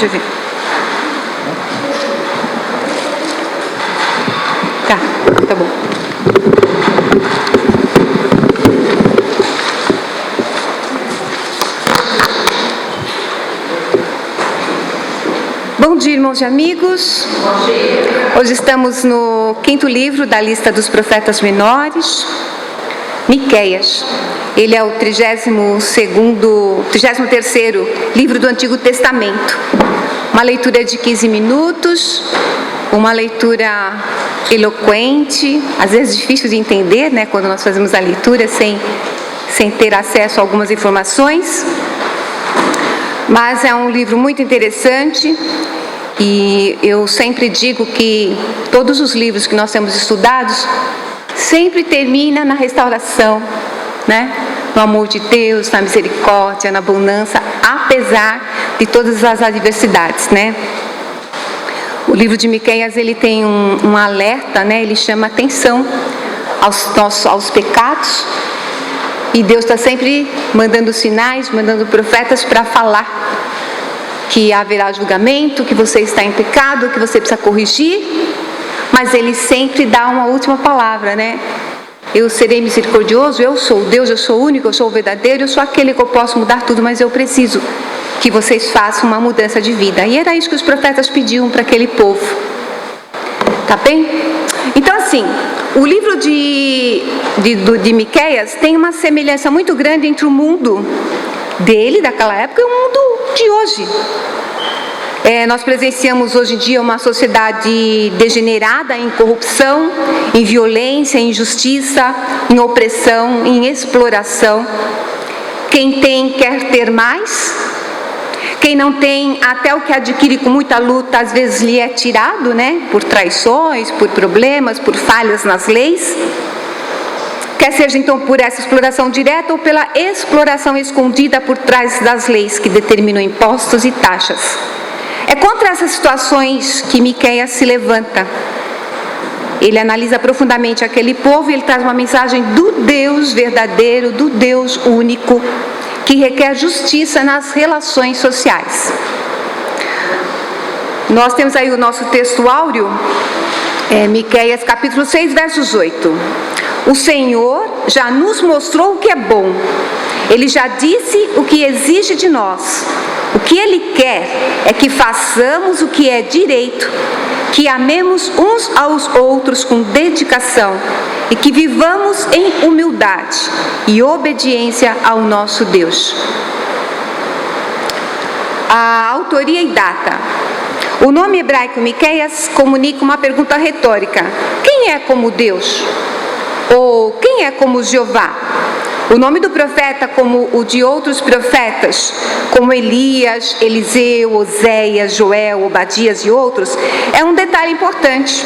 Deixa eu ver. Tá bom. Bom dia, irmãos e amigos. Bom dia. Hoje estamos no 5º livro da lista dos profetas menores, Miqueias. Ele é o 33º livro do Antigo Testamento. Uma leitura de 15 minutos, uma leitura eloquente, às vezes difícil de entender, né, quando nós fazemos a leitura sem ter acesso a algumas informações. Mas é um livro muito interessante e eu sempre digo que todos os livros que nós temos estudados sempre terminam na restauração, né? No amor de Deus, na misericórdia, na bonança, apesar de todas as adversidades, né? O livro de Miqueias, ele tem um alerta, né? Ele chama atenção aos pecados, e Deus está sempre mandando sinais, mandando profetas para falar que haverá julgamento, que você está em pecado, que você precisa corrigir, mas ele sempre dá uma última palavra, né? Eu serei misericordioso, eu sou Deus, eu sou único, eu sou o verdadeiro, eu sou aquele que eu posso mudar tudo, mas eu preciso que vocês façam uma mudança de vida. E era isso que os profetas pediam para aquele povo. Tá bem? Então, assim, o livro de Miqueias tem uma semelhança muito grande entre o mundo dele, daquela época, e o mundo de hoje. Nós presenciamos hoje em dia uma sociedade degenerada em corrupção, em violência, em injustiça, em opressão, em exploração. Quem tem quer ter mais. Quem não tem, até o que adquire com muita luta, às vezes lhe é tirado, né? Por traições, por problemas, por falhas nas leis. Quer seja então por essa exploração direta ou pela exploração escondida por trás das leis que determinam impostos e taxas. É contra essas situações que Miqueias se levanta. Ele analisa profundamente aquele povo e ele traz uma mensagem do Deus verdadeiro, do Deus único, que requer justiça nas relações sociais. Nós temos aí o nosso texto áureo, Miqueias capítulo 6, versos 8. O Senhor já nos mostrou o que é bom. Ele já disse o que exige de nós. O que Ele quer é que façamos o que é direito, que amemos uns aos outros com dedicação e que vivamos em humildade e obediência ao nosso Deus. A autoria e data. O nome hebraico Miqueias comunica uma pergunta retórica: quem é como Deus? Ou quem é como Jeová? O nome do profeta, como o de outros profetas, como Elias, Eliseu, Oséias, Joel, Obadias e outros, é um detalhe importante.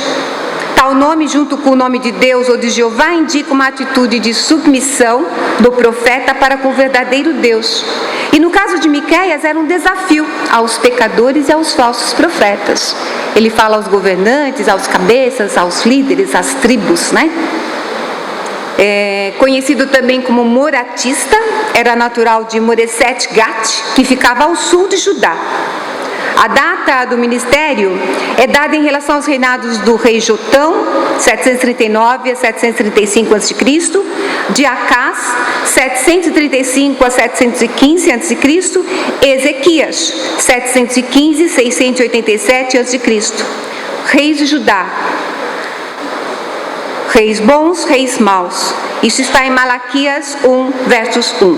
Tal nome, junto com o nome de Deus ou de Jeová, indica uma atitude de submissão do profeta para com o verdadeiro Deus. E no caso de Miqueias, era um desafio aos pecadores e aos falsos profetas. Ele fala aos governantes, aos cabeças, aos líderes, às tribos, né? Conhecido também como moratista, era natural de Moreset Gat, que ficava ao sul de Judá. A data do ministério é dada em relação aos reinados do rei Jotão, 739 a 735 a.C., de Acás, 735 a 715 a.C., e Ezequias, 715 a 687 a.C., reis de Judá. Reis bons, reis maus. Isso está em Malaquias 1, versos 1.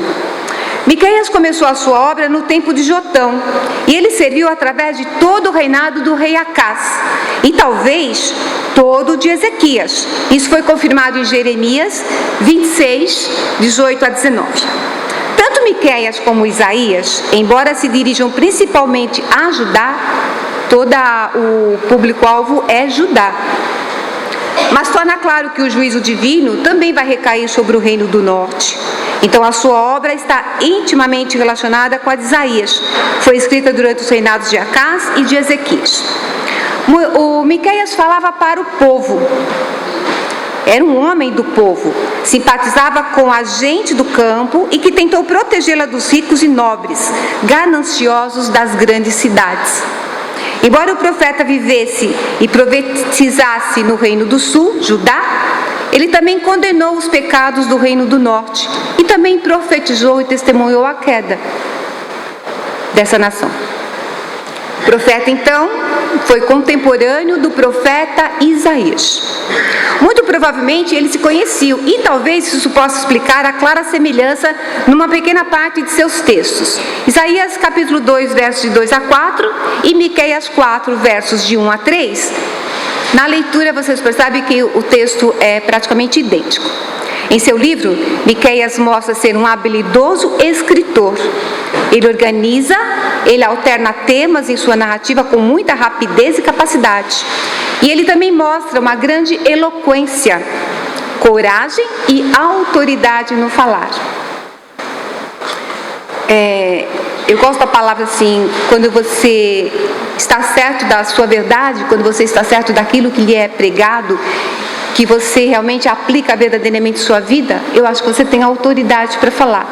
Miqueias começou a sua obra no tempo de Jotão, e ele serviu através de todo o reinado do rei Acás, e talvez todo de Ezequias. Isso foi confirmado em Jeremias 26, 18 a 19. Tanto Miqueias como Isaías, embora se dirijam principalmente a Judá, todo o público-alvo é Judá. Mas torna claro que o juízo divino também vai recair sobre o reino do norte. Então a sua obra está intimamente relacionada com a de Isaías. Foi escrita durante os reinados de Acás e de Ezequias. O Miqueias falava para o povo. era um homem do povo, simpatizava com a gente do campo e que tentou protegê-la dos ricos e nobres, gananciosos das grandes cidades. Embora o profeta vivesse e profetizasse no reino do sul, Judá, ele também condenou os pecados do reino do norte e também profetizou e testemunhou a queda dessa nação. O profeta, então, foi contemporâneo do profeta Isaías. Muito provavelmente eles se conheciam e talvez isso possa explicar a clara semelhança numa pequena parte de seus textos. Isaías capítulo 2, versos de 2 a 4 e Miqueias 4, versos de 1 a 3. Na leitura vocês percebem que o texto é praticamente idêntico. Em seu livro, Miqueias mostra ser um habilidoso escritor. Ele organiza, ele alterna temas em sua narrativa com muita rapidez e capacidade. E ele também mostra uma grande eloquência, coragem e autoridade no falar. Eu gosto da palavra assim, quando você está certo da sua verdade, quando você está certo daquilo que lhe é pregado, que você realmente aplica verdadeiramente sua vida, eu acho que você tem autoridade para falar.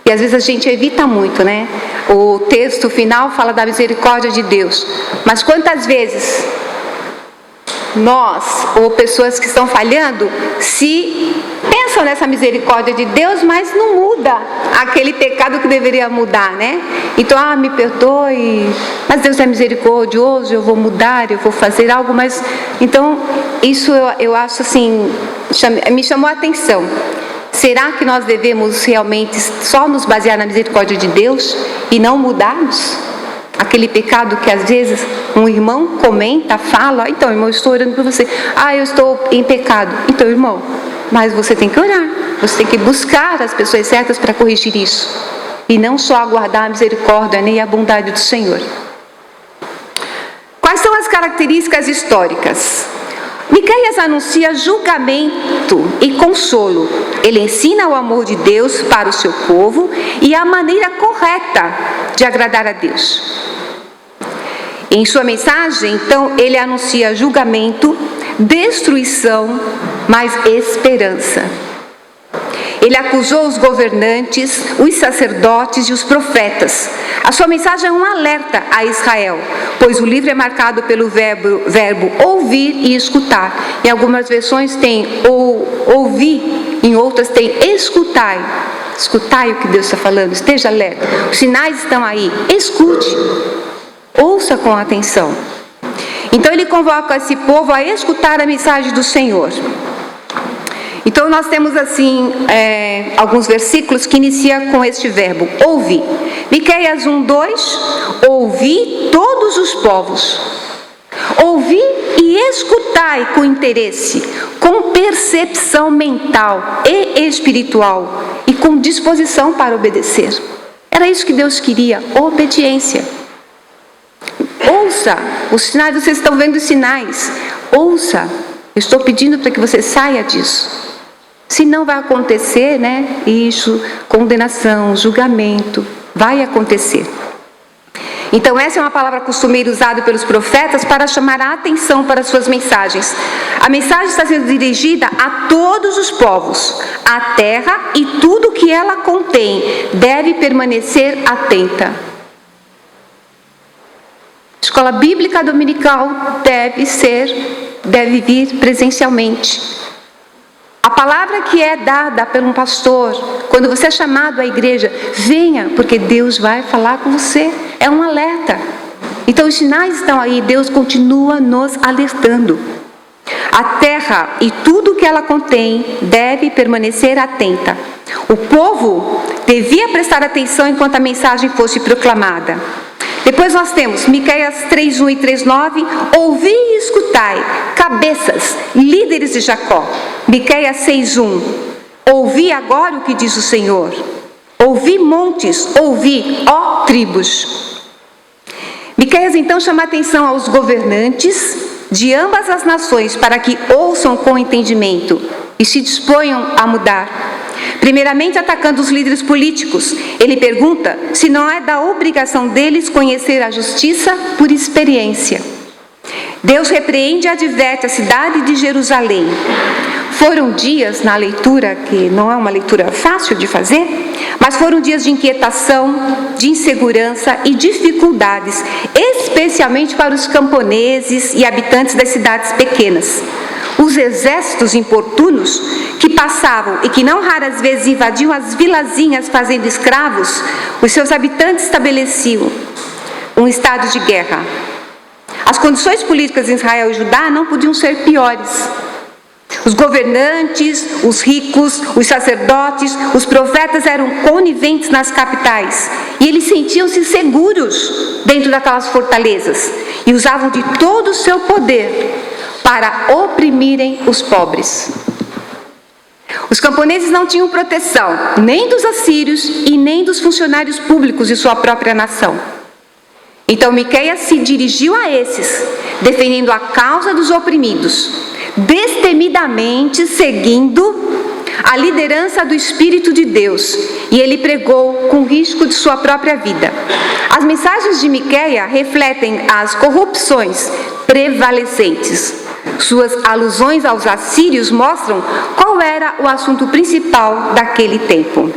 E às vezes a gente evita muito, né? O texto final fala da misericórdia de Deus. Mas quantas vezes nós, ou pessoas que estão falhando, se pensam nessa misericórdia de Deus, mas não muda aquele pecado que deveria mudar, né? Então, me perdoe, mas Deus é misericordioso, eu vou mudar, eu vou fazer algo, mas... Então, isso eu acho assim, me chamou a atenção. Será que nós devemos realmente só nos basear na misericórdia de Deus e não mudarmos? Aquele pecado que às vezes um irmão comenta, fala, então irmão, eu estou orando por você. Eu estou em pecado. Então irmão, mas você tem que orar. Você tem que buscar as pessoas certas para corrigir isso. E não só aguardar a misericórdia nem a bondade do Senhor. Quais são as características históricas? Miqueias anuncia julgamento e consolo. Ele ensina o amor de Deus para o seu povo e a maneira correta de agradar a Deus. Em sua mensagem, então, ele anuncia julgamento, destruição, mas esperança. Ele acusou os governantes, os sacerdotes e os profetas. A sua mensagem é um alerta a Israel, pois o livro é marcado pelo verbo ouvir e escutar. Em algumas versões tem ouvir, em outras tem escutai. Escutai o que Deus está falando, esteja alerta. Os sinais estão aí, escute, ouça com atenção. Então ele convoca esse povo a escutar a mensagem do Senhor. Então nós temos assim, alguns versículos que iniciam com este verbo, ouvir. Miqueias 1:2, ouvi todos os povos. Ouvi e escutai com interesse, com percepção mental e espiritual e com disposição para obedecer. Era isso que Deus queria, obediência. Ouça os sinais, vocês estão vendo os sinais. Ouça, eu estou pedindo para que você saia disso. Se não vai acontecer, né? Isso, condenação, julgamento, vai acontecer. Então essa é uma palavra costumeira usada pelos profetas para chamar a atenção para suas mensagens. A mensagem está sendo dirigida a todos os povos. A terra e tudo que ela contém deve permanecer atenta. Escola bíblica dominical deve vir presencialmente. A palavra que é dada por um pastor, quando você é chamado à igreja, venha, porque Deus vai falar com você. É um alerta. Então os sinais estão aí, Deus continua nos alertando. A terra e tudo que ela contém deve permanecer atenta. O povo devia prestar atenção enquanto a mensagem fosse proclamada. Depois nós temos Miqueias 3:1 e 3:9, ouvi e escutai, cabeças, líderes de Jacó. Miqueias 6:1, ouvi agora o que diz o Senhor. Ouvi montes, ouvi, ó tribos. Miqueias então chama a atenção aos governantes de ambas as nações para que ouçam com entendimento e se disponham a mudar. Primeiramente atacando os líderes políticos, ele pergunta se não é da obrigação deles conhecer a justiça por experiência. Deus repreende e adverte a cidade de Jerusalém. Foram dias na leitura, que não é uma leitura fácil de fazer, mas foram dias de inquietação, de insegurança e dificuldades, especialmente para os camponeses e habitantes das cidades pequenas. Os exércitos importunos que passavam e que não raras vezes invadiam as vilazinhas fazendo escravos, os seus habitantes estabeleciam um estado de guerra. As condições políticas em Israel e Judá não podiam ser piores. Os governantes, os ricos, os sacerdotes, os profetas eram coniventes nas capitais e eles sentiam-se seguros dentro daquelas fortalezas e usavam de todo o seu poder para oprimirem os pobres. Os camponeses não tinham proteção nem dos assírios e nem dos funcionários públicos de sua própria nação. Então Miqueias se dirigiu a esses, defendendo a causa dos oprimidos, destemidamente seguindo a liderança do Espírito de Deus, e ele pregou com risco de sua própria vida. As mensagens de Miqueias refletem as corrupções prevalecentes. Suas alusões aos assírios mostram qual era o assunto principal daquele tempo.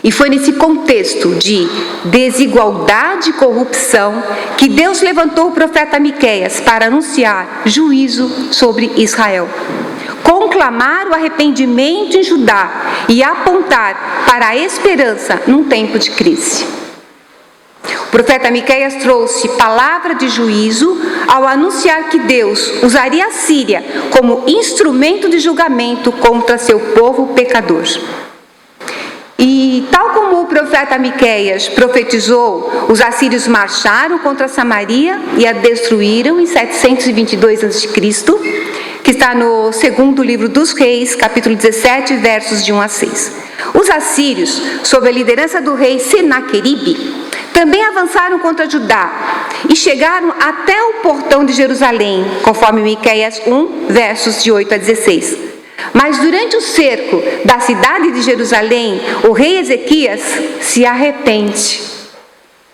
E foi nesse contexto de desigualdade e corrupção que Deus levantou o profeta Miqueias para anunciar juízo sobre Israel, conclamar o arrependimento em Judá e apontar para a esperança num tempo de crise. O profeta Miqueias trouxe palavra de juízo ao anunciar que Deus usaria a Síria como instrumento de julgamento contra seu povo pecador. E tal como o profeta Miqueias profetizou, os assírios marcharam contra Samaria e a destruíram em 722 a.C., que está no segundo livro dos Reis, capítulo 17, versos de 1 a 6. Os assírios, sob a liderança do rei Senaqueribe, também avançaram contra Judá e chegaram até o portão de Jerusalém, conforme Miqueias 1, versos de 8 a 16. Mas durante o cerco da cidade de Jerusalém, o rei Ezequias se arrepende.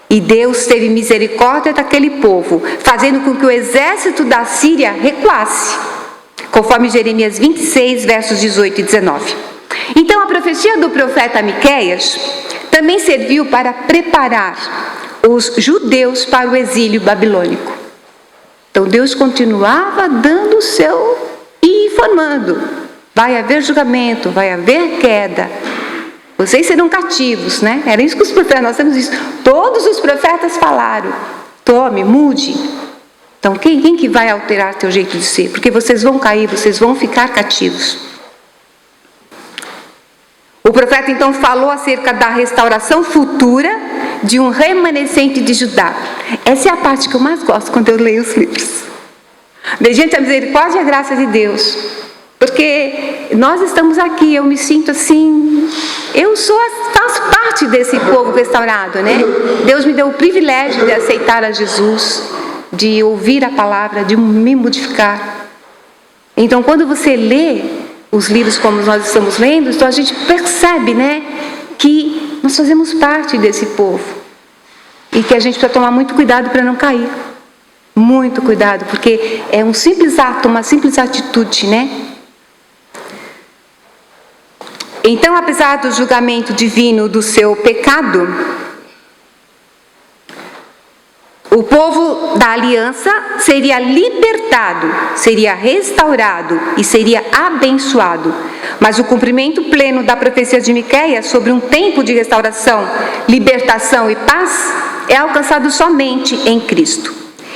E Deus teve misericórdia daquele povo, fazendo com que o exército da Síria recuasse, conforme Jeremias 26, versos 18 e 19. Então a profecia do profeta Miqueias também serviu para preparar os judeus para o exílio babilônico. Então Deus continuava dando o seu e informando: vai haver julgamento, vai haver queda, vocês serão cativos, né? Era isso que os profetas, nós temos isso. Todos os profetas falaram: tome, mude. Então quem que vai alterar teu jeito de ser? Porque vocês vão cair, vocês vão ficar cativos. O profeta então falou acerca da restauração futura de um remanescente de Judá. Essa é a parte que eu mais gosto quando eu leio os livros. Mediante a misericórdia e a graça de Deus. Porque nós estamos aqui, eu me sinto assim, faço parte desse povo restaurado, né? Deus me deu o privilégio de aceitar a Jesus, de ouvir a palavra, de me modificar. Então quando você lê os livros como nós estamos lendo, então a gente percebe, né, que nós fazemos parte desse povo. E que a gente precisa tomar muito cuidado para não cair. Muito cuidado, porque é um simples ato, uma simples atitude, né? Então, apesar do julgamento divino do seu pecado, o povo da aliança seria libertado, seria restaurado e seria abençoado. Mas o cumprimento pleno da profecia de Miqueias sobre um tempo de restauração, libertação e paz é alcançado somente em Cristo.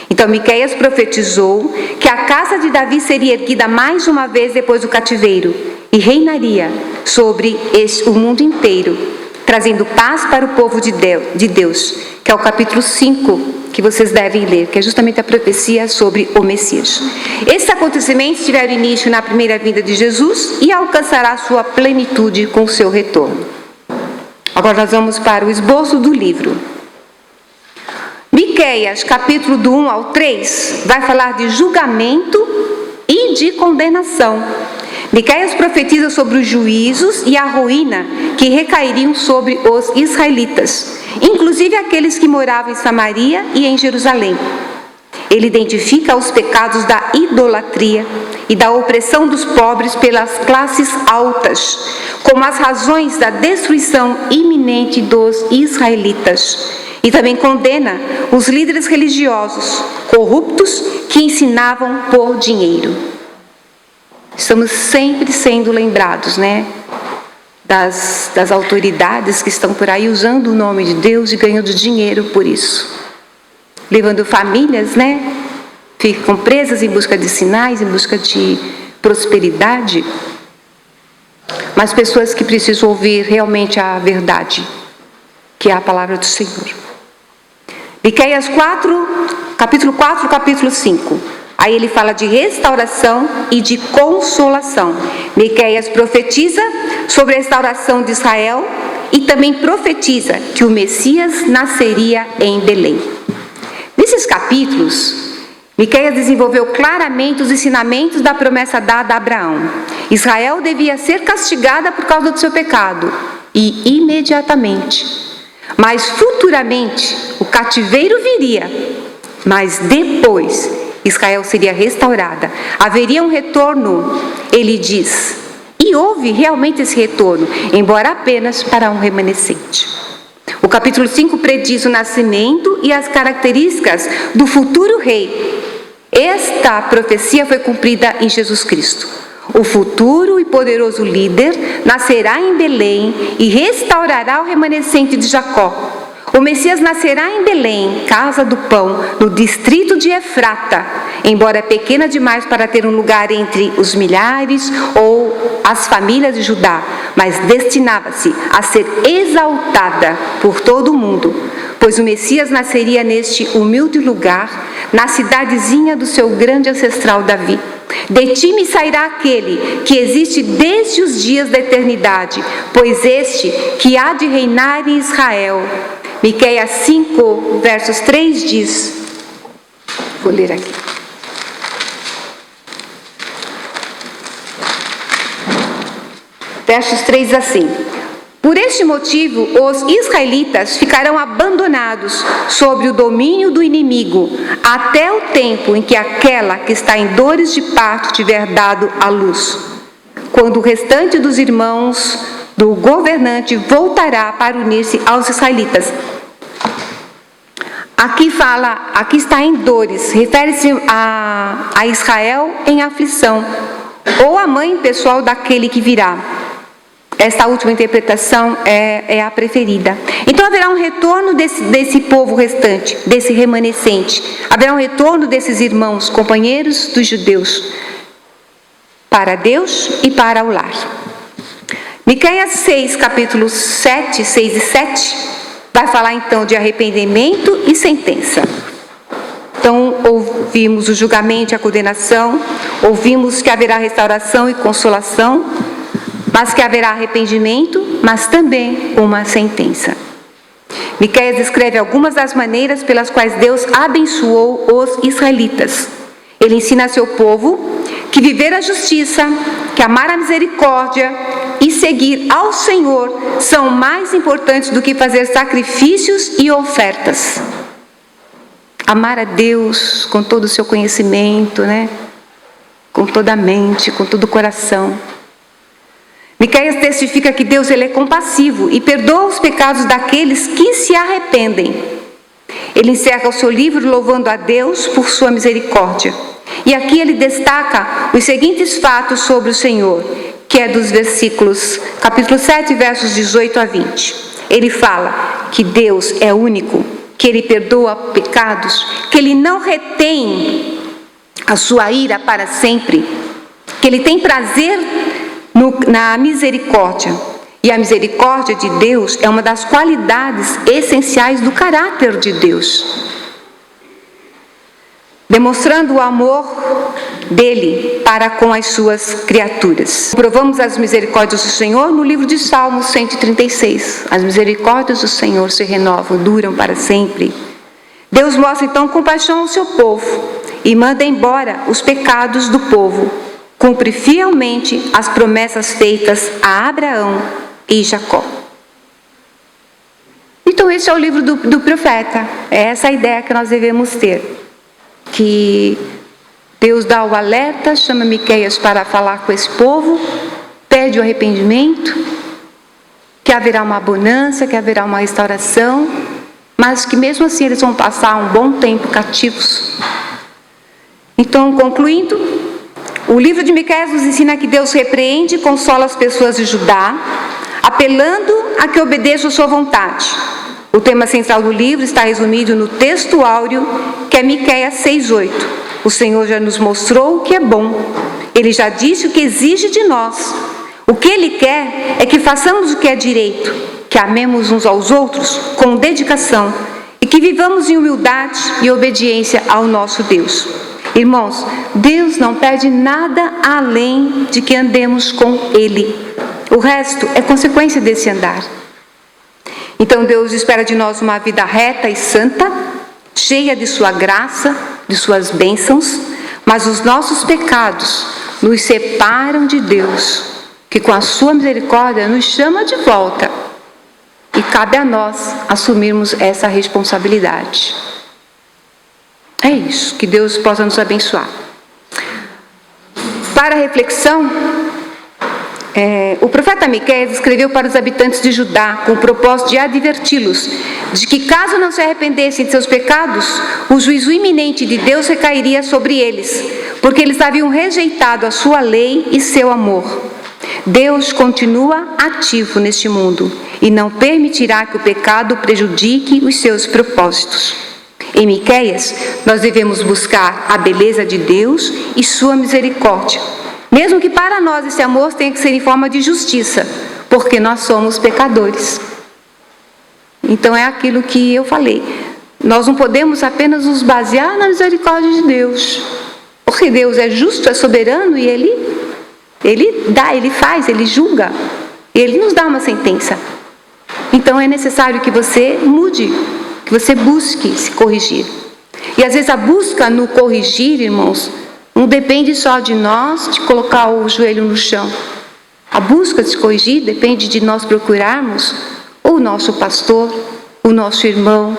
Então Miqueias profetizou que a casa de Davi seria erguida mais uma vez depois do cativeiro e reinaria sobre o mundo inteiro, trazendo paz para o povo de Deus, que é o capítulo 5 que vocês devem ler, que é justamente a profecia sobre o Messias. Esses acontecimentos tiveram início na primeira vinda de Jesus e alcançará sua plenitude com o seu retorno. Agora nós vamos para o esboço do livro. Miqueias, capítulo do 1 ao 3, vai falar de julgamento e de condenação. Miqueias profetiza sobre os juízos e a ruína que recairiam sobre os israelitas, inclusive aqueles que moravam em Samaria e em Jerusalém. Ele identifica os pecados da idolatria e da opressão dos pobres pelas classes altas, como as razões da destruição iminente dos israelitas. E também condena os líderes religiosos corruptos que ensinavam por dinheiro. Estamos sempre sendo lembrados, né? Das autoridades que estão por aí usando o nome de Deus e ganhando dinheiro por isso. Levando famílias, né? Ficam presas em busca de sinais, em busca de prosperidade. Mas pessoas que precisam ouvir realmente a verdade, que é a palavra do Senhor. Miqueias 4, capítulo 4, capítulo 5. Aí ele fala de restauração e de consolação. Miqueias profetiza sobre a restauração de Israel e também profetiza que o Messias nasceria em Belém. Nesses capítulos, Miqueias desenvolveu claramente os ensinamentos da promessa dada a Abraão. Israel devia ser castigada por causa do seu pecado, e imediatamente. Mas futuramente o cativeiro viria, mas depois Israel seria restaurada. Haveria um retorno, ele diz. E houve realmente esse retorno, embora apenas para um remanescente. O capítulo 5 prediz o nascimento e as características do futuro rei. Esta profecia foi cumprida em Jesus Cristo. O futuro e poderoso líder nascerá em Belém e restaurará o remanescente de Jacó. O Messias nascerá em Belém, casa do pão, no distrito de Efrata, embora pequena demais para ter um lugar entre os milhares ou as famílias de Judá, mas destinava-se a ser exaltada por todo o mundo, pois o Messias nasceria neste humilde lugar, na cidadezinha do seu grande ancestral Davi. De ti me sairá aquele que existe desde os dias da eternidade, pois este que há de reinar em Israel. Miqueias 5, versos 3 diz, vou ler aqui. Versos 3 assim: por este motivo, os israelitas ficarão abandonados sob o domínio do inimigo, até o tempo em que aquela que está em dores de parto tiver dado à luz, quando o restante dos irmãos do governante voltará para unir-se aos israelitas. Aqui está em dores, refere-se a Israel em aflição, ou a mãe pessoal daquele que virá. Esta última interpretação é a preferida. Então haverá um retorno desse povo restante, desse remanescente. Haverá um retorno desses irmãos, companheiros dos judeus, para Deus e para o lar. Miqueias 6, capítulos 7, 6 e 7, vai falar então de arrependimento e sentença. Então ouvimos o julgamento e a condenação, ouvimos que haverá restauração e consolação, mas que haverá arrependimento, mas também uma sentença. Miqueias descreve algumas das maneiras pelas quais Deus abençoou os israelitas. Ele ensina a seu povo que viver a justiça, que amar a misericórdia e seguir ao Senhor são mais importantes do que fazer sacrifícios e ofertas. Amar a Deus com todo o seu conhecimento, né? Com toda a mente, com todo o coração. Miqueias testifica que Deus ele é compassivo e perdoa os pecados daqueles que se arrependem. Ele encerra o seu livro louvando a Deus por sua misericórdia. E aqui ele destaca os seguintes fatos sobre o Senhor, que é dos versículos, capítulo 7, versos 18 a 20. Ele fala que Deus é único, que Ele perdoa pecados, que Ele não retém a sua ira para sempre, que Ele tem prazer na misericórdia. E a misericórdia de Deus é uma das qualidades essenciais do caráter de Deus, demonstrando o amor dele para com as suas criaturas. Provamos as misericórdias do Senhor no livro de Salmos 136. As misericórdias do Senhor se renovam, duram para sempre. Deus mostra então compaixão ao seu povo e manda embora os pecados do povo. Cumpre fielmente as promessas feitas a Abraão e Jacó. Então esse é o livro do profeta. É essa a ideia que nós devemos ter. Que Deus dá o alerta, chama Miqueias para falar com esse povo, pede o arrependimento, que haverá uma bonança, que haverá uma restauração, mas que mesmo assim eles vão passar um bom tempo cativos. Então, concluindo, o livro de Miqueias nos ensina que Deus repreende e consola as pessoas de Judá, apelando a que obedeçam a sua vontade. O tema central do livro está resumido no texto áureo, que é Miqueias 6:8. O Senhor já nos mostrou o que é bom. Ele já disse o que exige de nós. O que Ele quer é que façamos o que é direito, que amemos uns aos outros com dedicação e que vivamos em humildade e obediência ao nosso Deus. Irmãos, Deus não pede nada além de que andemos com Ele. O resto é consequência desse andar. Então Deus espera de nós uma vida reta e santa, cheia de sua graça, de suas bênçãos, mas os nossos pecados nos separam de Deus, que com a sua misericórdia nos chama de volta. E cabe a nós assumirmos essa responsabilidade. É isso, que Deus possa nos abençoar. Para a reflexão, o profeta Miqueias escreveu para os habitantes de Judá com o propósito de adverti-los de que, caso não se arrependessem de seus pecados, o juízo iminente de Deus recairia sobre eles, porque eles haviam rejeitado a sua lei e seu amor. Deus continua ativo neste mundo e não permitirá que o pecado prejudique os seus propósitos. Em Miqueias, nós devemos buscar a beleza de Deus e sua misericórdia, mesmo que para nós esse amor tenha que ser em forma de justiça, porque nós somos pecadores. Então é aquilo que eu falei, nós não podemos apenas nos basear na misericórdia de Deus, porque Deus é justo, é soberano e Ele dá, Ele faz, Ele julga, e Ele nos dá uma sentença. Então é necessário que você mude, que você busque se corrigir. E às vezes a busca no corrigir, irmãos, não depende só de nós, de colocar o joelho no chão. A busca de se corrigir depende de nós procurarmos o nosso pastor, o nosso irmão,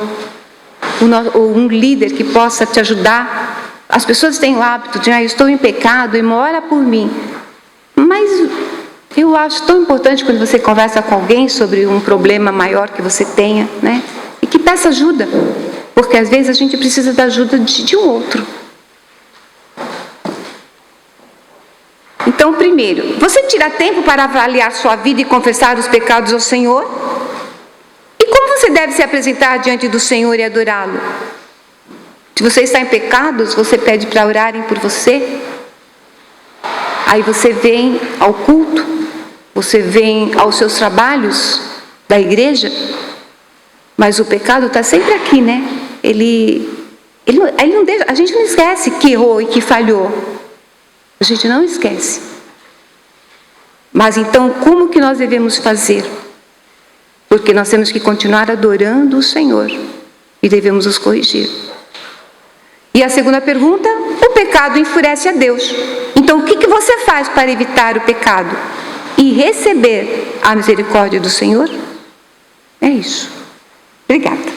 ou um líder que possa te ajudar. As pessoas têm o hábito de, eu estou em pecado, irmão, ora por mim. Mas eu acho tão importante quando você conversa com alguém sobre um problema maior que você tenha, né? E que peça ajuda, porque às vezes a gente precisa da ajuda de um outro. Então, primeiro, você tira tempo para avaliar sua vida e confessar os pecados ao Senhor? E como você deve se apresentar diante do Senhor e adorá-lo? Se você está em pecados, você pede para orarem por você? Aí você vem ao culto, você vem aos seus trabalhos da igreja, mas o pecado está sempre aqui, né? Ele não deixa, a gente não esquece que errou e que falhou. A gente não esquece. Mas então, como que nós devemos fazer? Porque nós temos que continuar adorando o Senhor e devemos nos corrigir. E a segunda pergunta, o pecado enfurece a Deus. Então, o que você faz para evitar o pecado e receber a misericórdia do Senhor? É isso. Obrigada.